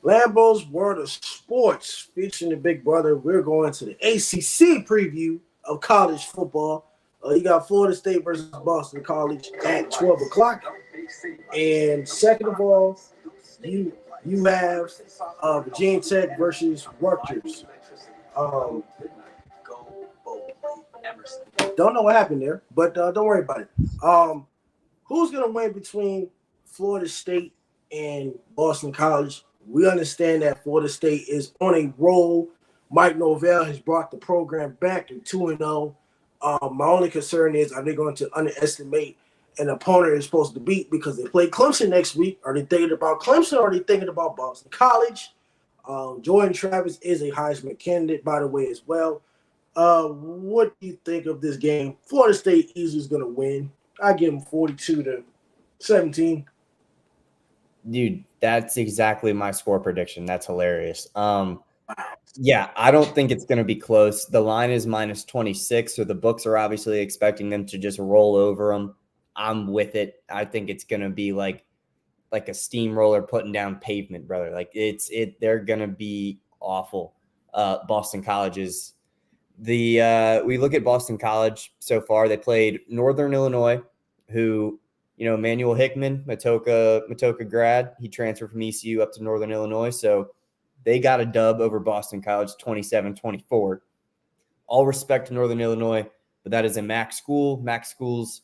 LAMBO'S World of Sports featuring the Big Brother. We're going to the ACC preview of college football. You got Florida State versus Boston College at 12 o'clock. And second of all, you you have Virginia Tech versus Rutgers. Um, don't know what happened there, but don't worry about it. Who's going to win between Florida State and Boston College? We understand that Florida State is on a roll. Mike Norvell has brought the program back to 2-0. My only concern is, are they going to underestimate an opponent they're supposed to beat because they play Clemson next week? Are they thinking about Clemson or are they thinking about Boston College? Jordan Travis is a Heisman candidate, by the way, as well. What do you think of this game? Florida State easily is going to win. I give them 42-17. Dude, that's exactly my score prediction. That's hilarious. Yeah, I don't think it's going to be close. The line is -26, so the books are obviously expecting them to just roll over them. I'm with it. I think it's going to be like a steamroller putting down pavement, brother. Like they're going to be awful. Boston College is we look at Boston College so far. They played Northern Illinois, who, Emmanuel Hickman, Matoka grad, he transferred from ECU up to Northern Illinois. So they got a dub over Boston College, 27-24. All respect to Northern Illinois, but that is a MAC school. MAC schools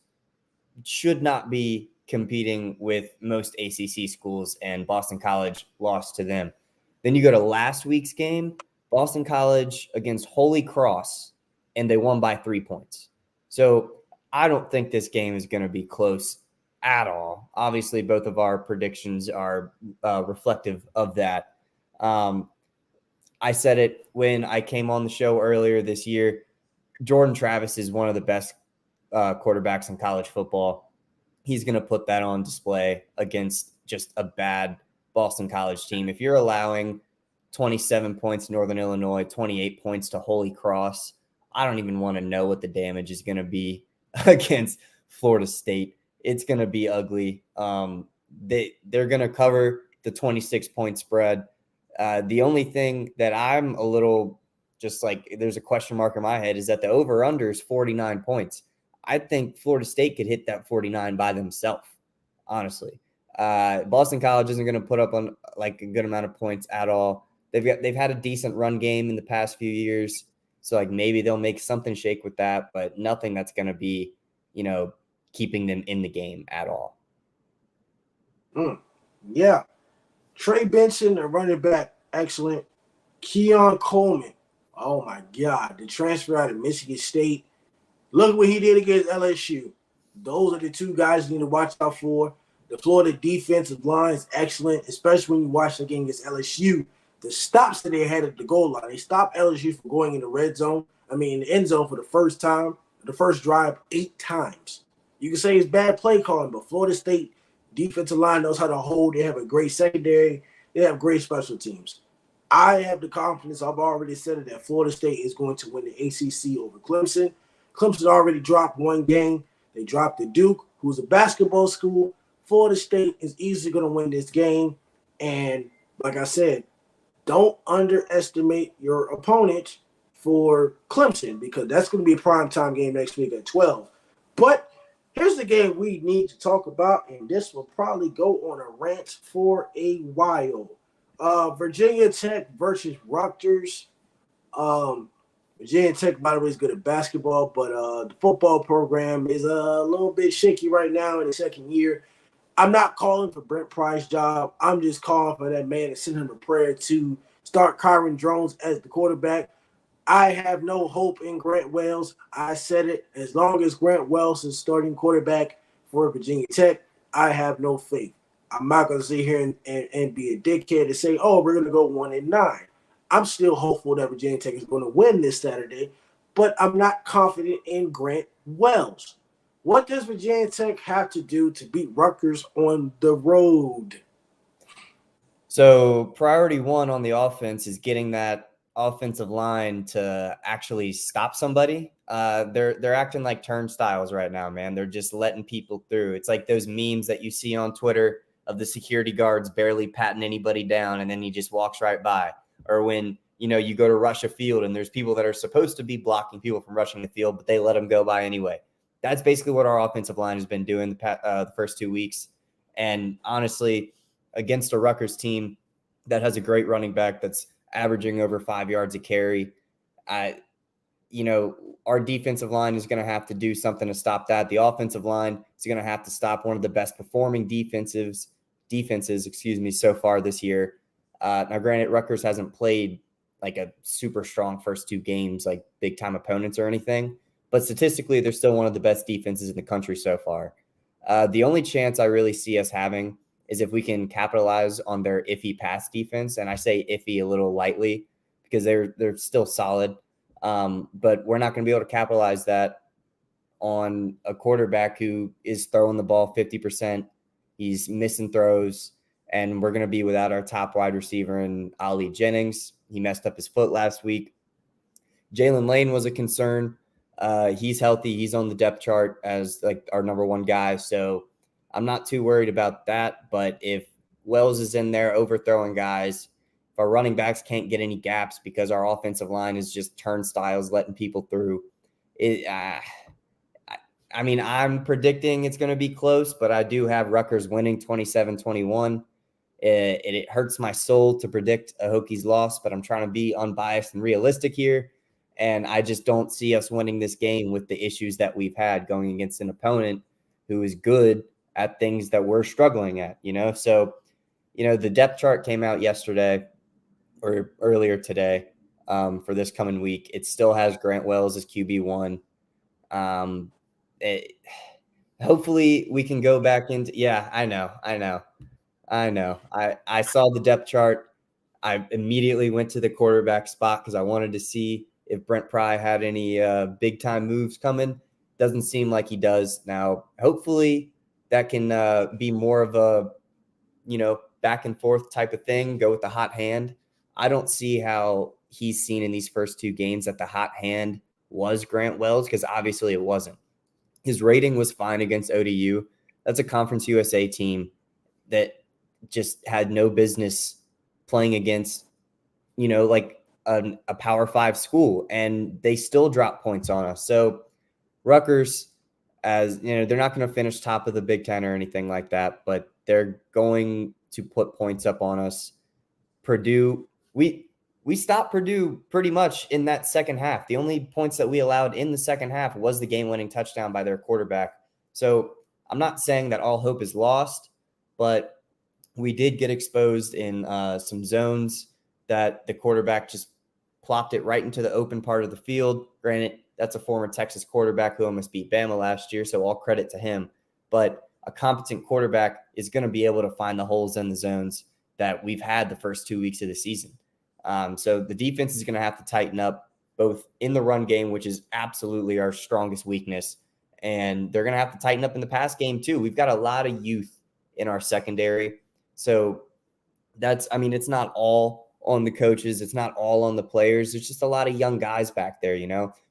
should not be competing with most ACC schools, and Boston College lost to them. Then you go to last week's game, Boston College against Holy Cross, and they won by 3 points. So I don't think this game is going to be close at all. Obviously, both of our predictions are reflective of that. I said it when I came on the show earlier this year. Jordan Travis is one of the best quarterbacks in college football. He's going to put that on display against just a bad Boston College team. If you're allowing 27 points to Northern Illinois, 28 points to Holy Cross, I don't even want to know what the damage is going to be against Florida State. It's going to be ugly. They're going to cover the 26-point spread. The only thing that I'm a little just like there's a question mark in my head is that the over-under is 49 points. I think Florida State could hit that 49 by themselves, honestly. Boston College isn't going to put up on like a good amount of points at all. They've had a decent run game in the past few years, so like maybe they'll make something shake with that, but nothing that's going to be, keeping them in the game at all. Yeah. Trey Benson, the running back, excellent. Keon Coleman, oh my God, the transfer out of Michigan State. Look what he did against LSU. Those are the two guys you need to watch out for. The Florida defensive line is excellent, especially when you watch the game against LSU. The stops that they had at the goal line, they stopped LSU from going in the in the end zone for the first drive 8 times. You can say it's bad play calling, but Florida State defensive line knows how to hold. They have a great secondary. They have great special teams. I have the confidence, I've already said it, that Florida State is going to win the ACC over Clemson. Clemson already dropped one game. They dropped to Duke, who's a basketball school. Florida State is easily going to win this game. And like I said, don't underestimate your opponent for Clemson because that's going to be a primetime game next week at 12. But here's the game we need to talk about, and this will probably go on a rant for a while. Virginia Tech versus Rutgers. Virginia Tech, by the way, is good at basketball, but the football program is a little bit shaky right now in the second year. I'm not calling for Brent Pryce's job. I'm just calling for that man to send him a prayer to start Kyron Drones as the quarterback. I have no hope in Grant Wells. I said it. As long as Grant Wells is starting quarterback for Virginia Tech, I have no faith. I'm not going to sit here and be a dickhead and say, oh, we're going to go 1-9. I'm still hopeful that Virginia Tech is going to win this Saturday, but I'm not confident in Grant Wells. What does Virginia Tech have to do to beat Rutgers on the road? So priority one on the offense is getting that offensive line to actually stop somebody. they're acting like turnstiles right now, man. They're just letting people through. It's like those memes that you see on Twitter of the security guards barely patting anybody down, and then he just walks right by. Or when, you go to rush a field and there's people that are supposed to be blocking people from rushing the field, but they let them go by anyway. That's basically what our offensive line has been doing the first 2 weeks. And honestly, against a Rutgers team that has a great running back that's averaging over 5 yards a carry, our defensive line is going to have to do something to stop that. The offensive line is going to have to stop one of the best performing defenses, so far this year. Now, granted, Rutgers hasn't played like a super strong first 2 games, like big time opponents or anything, but statistically, they're still one of the best defenses in the country so far. The only chance I really see us having is if we can capitalize on their iffy pass defense. And I say iffy a little lightly because they're still solid. But we're not going to be able to capitalize that on a quarterback who is throwing the ball 50%. He's missing throws, and we're going to be without our top wide receiver in Ali Jennings. He messed up his foot last week. Jalen Lane was a concern. He's healthy. He's on the depth chart as like our number 1 guy. So I'm not too worried about that. But if Wells is in there overthrowing guys, if our running backs can't get any gaps because our offensive line is just turnstiles letting people through, I'm predicting it's going to be close, but I do have Rutgers winning 27-21. It hurts my soul to predict a Hokies loss, but I'm trying to be unbiased and realistic here. And I just don't see us winning this game with the issues that we've had going against an opponent who is good at things that we're struggling at, So, the depth chart came out yesterday or earlier today for this coming week. It still has Grant Wells as QB1. Hopefully we can go back into, I know. I saw the depth chart. I immediately went to the quarterback spot because I wanted to see if Brent Pry had any big time moves coming. Doesn't seem like he does. Now, hopefully that can be more of a, back and forth type of thing, go with the hot hand. I don't see how he's seen in these first 2 games that the hot hand was Grant Wells, because obviously it wasn't. His rating was fine against ODU. That's a Conference USA team that just had no business playing against, like a Power 5 school, and they still drop points on us. So Rutgers, as they're not going to finish top of the Big Ten or anything like that, but they're going to put points up on us. Purdue, we stopped Purdue pretty much in that second half. The only points that we allowed in the second half was the game-winning touchdown by their quarterback. So I'm not saying that all hope is lost, but we did get exposed in some zones that the quarterback just plopped it right into the open part of the field. Granted, that's a former Texas quarterback who almost beat Bama last year, so all credit to him. But a competent quarterback is going to be able to find the holes in the zones that we've had the first 2 weeks of the season. So the defense is going to have to tighten up both in the run game, which is absolutely our strongest weakness, and they're going to have to tighten up in the pass game too. We've got a lot of youth in our secondary. So it's not all on the coaches. It's not all on the players. There's just a lot of young guys back there,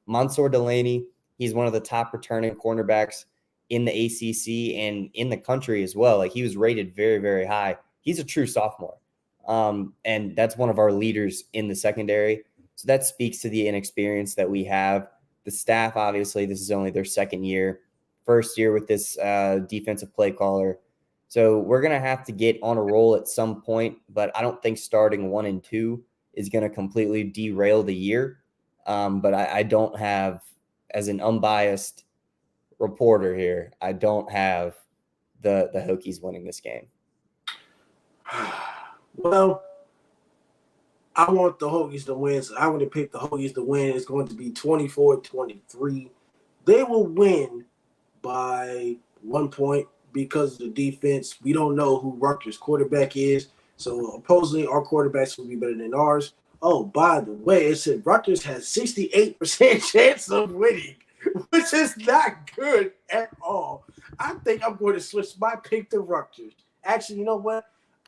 Mansour Delaney, he's one of the top returning cornerbacks in the ACC and in the country as well. Like, he was rated very, very high. He's a true sophomore. And that's one of our leaders in the secondary. So that speaks to the inexperience that we have. The staff, obviously, this is only their second year, first year with this defensive play caller. So we're going to have to get on a roll at some point, but I don't think starting 1 and 2 is going to completely derail the year. But I don't have, as an unbiased reporter here, I don't have the Hokies winning this game. Well, I want the Hokies to win. So I'm going to pick the Hokies to win. It's going to be 24-23. They will win by 1 point because of the defense. We don't know who Rutgers' quarterback is. So supposedly our quarterbacks will be better than ours. Oh, by the way, it said Rutgers has 68% chance of winning, which is not good at all. I think I'm going to switch my pick to Rutgers. Actually, you know what?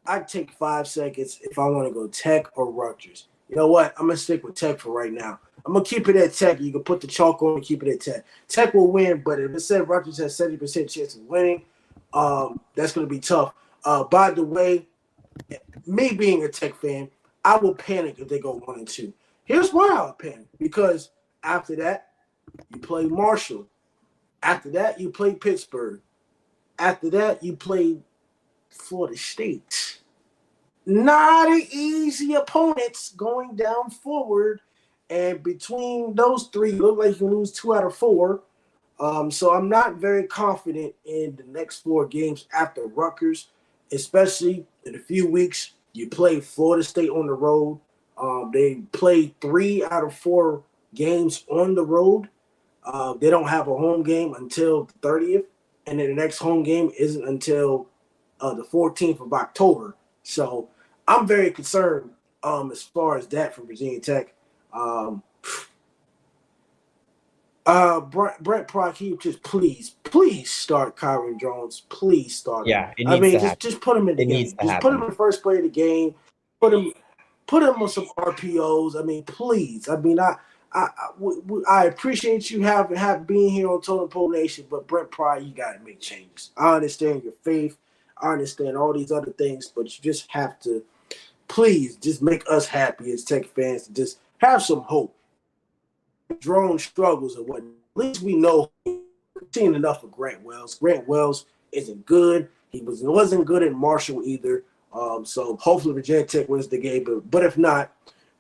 I'd take 5 seconds if I want to go Tech or Rutgers. You know what? I'm going to stick with Tech for right now. I'm gonna keep it at Tech. You can put the chalk on and keep it at Tech. Tech will win, but if it said Rutgers has 70% chance of winning, that's gonna be tough. By the way, me being a Tech fan, I will panic if they go 1-2. Here's why I'll panic, because after that, you play Marshall. After that, you play Pittsburgh. After that, you play Florida State. Not an easy opponents going down forward. And between those three, you look like you can lose 2 out of 4. So I'm not very confident in the next 4 games after Rutgers, especially in a few weeks. You play Florida State on the road. They play 3 out of 4 games on the road. They don't have a home game until the 30th, and then the next home game isn't until the 14th of October. So I'm very concerned as far as that from Virginia Tech. Brent Pry, can you just please start Kyron Jones? Please start him. Yeah, it needs to happen. Just put him in the game. Just put him in the first play of the game. Put him on some RPOs. I mean, please. I mean, I appreciate you have being here on Totem Pole Nation, but Brent Pry, you got to make changes. I understand your faith. I understand all these other things, but you just have to, please, just make us happy as Tech fans. Just have some hope. Drone struggles and whatnot. At least we know we've seen enough of Grant Wells. Grant Wells isn't good. He wasn't good at Marshall either. So hopefully Virginia Tech wins the game. But if not,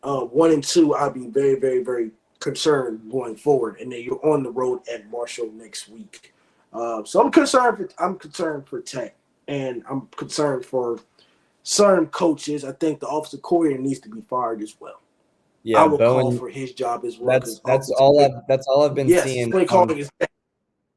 1-2, I'll be very, very, very concerned going forward. And then you're on the road at Marshall next week. So I'm concerned for Tech, and I'm concerned for certain coaches. I think the offensive coordinator needs to be fired as well. Yeah, I will call for his job as well. That's all I've been seeing.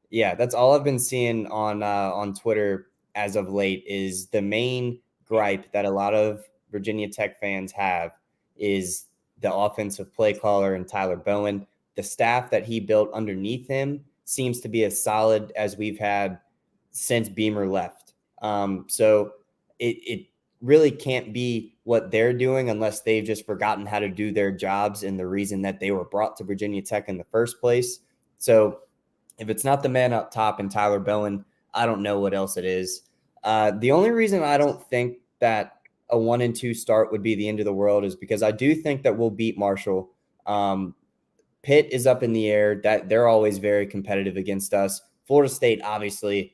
Yeah, that's all I've been seeing on Twitter as of late. Is the main gripe that a lot of Virginia Tech fans have is the offensive play caller and Tyler Bowen. The staff that he built underneath him seems to be as solid as we've had since Beamer left. So it really can't be what they're doing unless they've just forgotten how to do their jobs and the reason that they were brought to Virginia Tech in the first place. So if it's not the man up top and Tyler Bowen, I don't know what else it is. The only reason I don't think that a 1-2 start would be the end of the world is because I do think that we'll beat Marshall. Pitt is up in the air. That they're always very competitive against us. Florida State, obviously,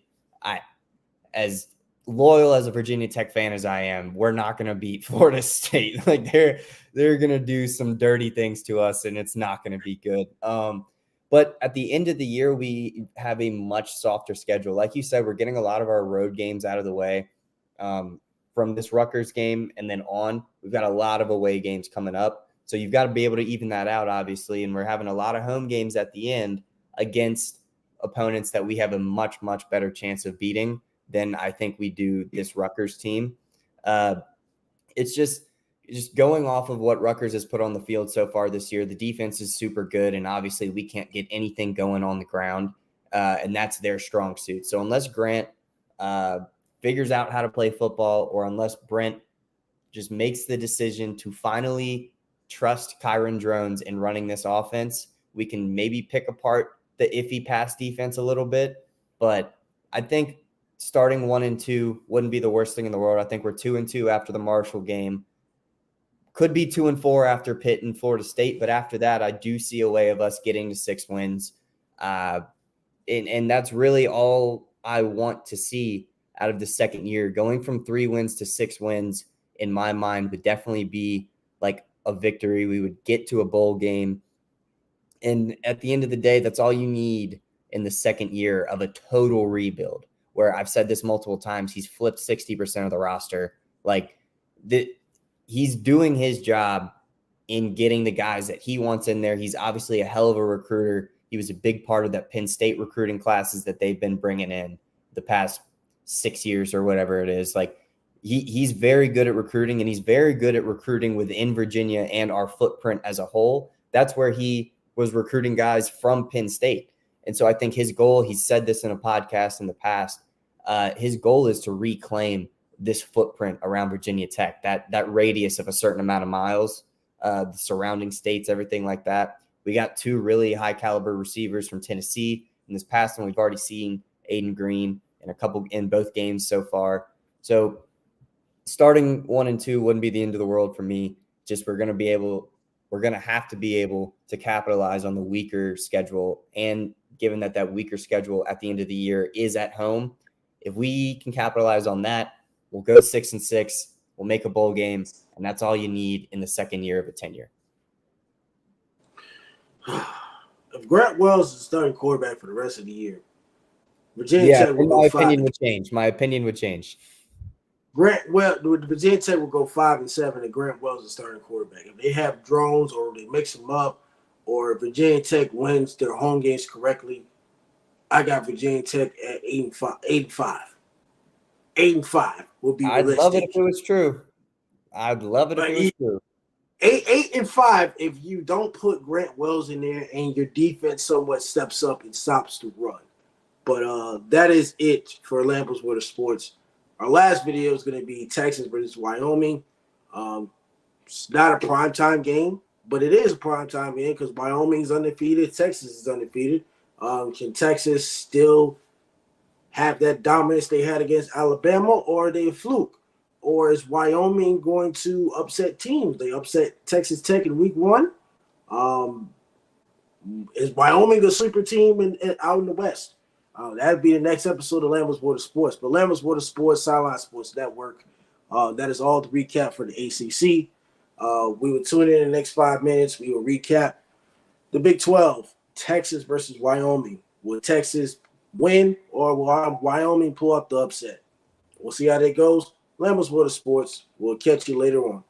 as loyal as a Virginia Tech fan as I am, we're not going to beat Florida State. Like they're going to do some dirty things to us, and it's not going to be good. But at the end of the year, we have a much softer schedule. Like you said, we're getting a lot of our road games out of the way from this Rutgers game, and then on, we've got a lot of away games coming up. So you've got to be able to even that out, obviously, and we're having a lot of home games at the end against opponents that we have a much, much better chance of beating than I think we do this Rutgers team. It's just going off of what Rutgers has put on the field so far this year. The defense is super good, and obviously we can't get anything going on the ground, and that's their strong suit. So unless Grant figures out how to play football, or unless Brent just makes the decision to finally trust Kyron Drones in running this offense, we can maybe pick apart the iffy pass defense a little bit. But I think starting 1-2 wouldn't be the worst thing in the world. I think we're 2-2 after the Marshall game. Could be 2-4 after Pitt and Florida State, but after that, I do see a way of us getting to 6 wins. And that's really all I want to see out of the second year. Going from 3 wins to 6 wins, in my mind, would definitely be like a victory. We would get to a bowl game. And at the end of the day, that's all you need in the second year of a total rebuild, where I've said this multiple times, he's flipped 60% of the roster. Like he's doing his job in getting the guys that he wants in there. He's obviously a hell of a recruiter. He was a big part of that Penn State recruiting classes that they've been bringing in the past 6 years or whatever it is. Like he's very good at recruiting, and he's very good at recruiting within Virginia and our footprint as a whole. That's where he was recruiting guys from Penn State. And so I think his goal, he said this in a podcast in the past, his goal is to reclaim this footprint around Virginia Tech, that radius of a certain amount of miles, the surrounding states, everything like that. We got two really high caliber receivers from Tennessee in this past one. We've already seen Aiden Green in both games so far. So starting 1 and 2 wouldn't be the end of the world for me. Just we're going to have to be able to capitalize on the weaker schedule. And given that weaker schedule at the end of the year is at home, if we can capitalize on that, we'll go 6-6. We'll make a bowl game, and that's all you need in the second year of a tenure. If Grant Wells is starting quarterback for the rest of the year, Virginia Tech will go 5. My opinion would change. Virginia Tech will go 5-7, and Grant Wells is starting quarterback. If they have drones or they mix them up, or if Virginia Tech wins their home games correctly, I got Virginia Tech at 8-5. 8-5 will be realistic. I'd love it if it was true. I'd love it if it was true. 8-5 if you don't put Grant Wells in there and your defense somewhat steps up and stops the run. But that is it for LAMBO'S World of Sports. Our last video is going to be Texas versus Wyoming. It's not a primetime game, but it is a primetime game because Wyoming's undefeated. Texas is undefeated. Can Texas still have that dominance they had against Alabama, or are they a fluke? Or is Wyoming going to upset teams? They upset Texas Tech in week 1. Is Wyoming a sleeper team out in the West? That'd be the next episode of LAMBO'S World of Sports. But LAMBO'S World of Sports, Sideline Sports Network, that is all the recap for the ACC. We will tune in the next 5 minutes. We will recap the Big 12, Texas versus Wyoming. Will Texas win, or will Wyoming pull up the upset? We'll see how that goes. LAMBO'S World of Sports. We'll catch you later on.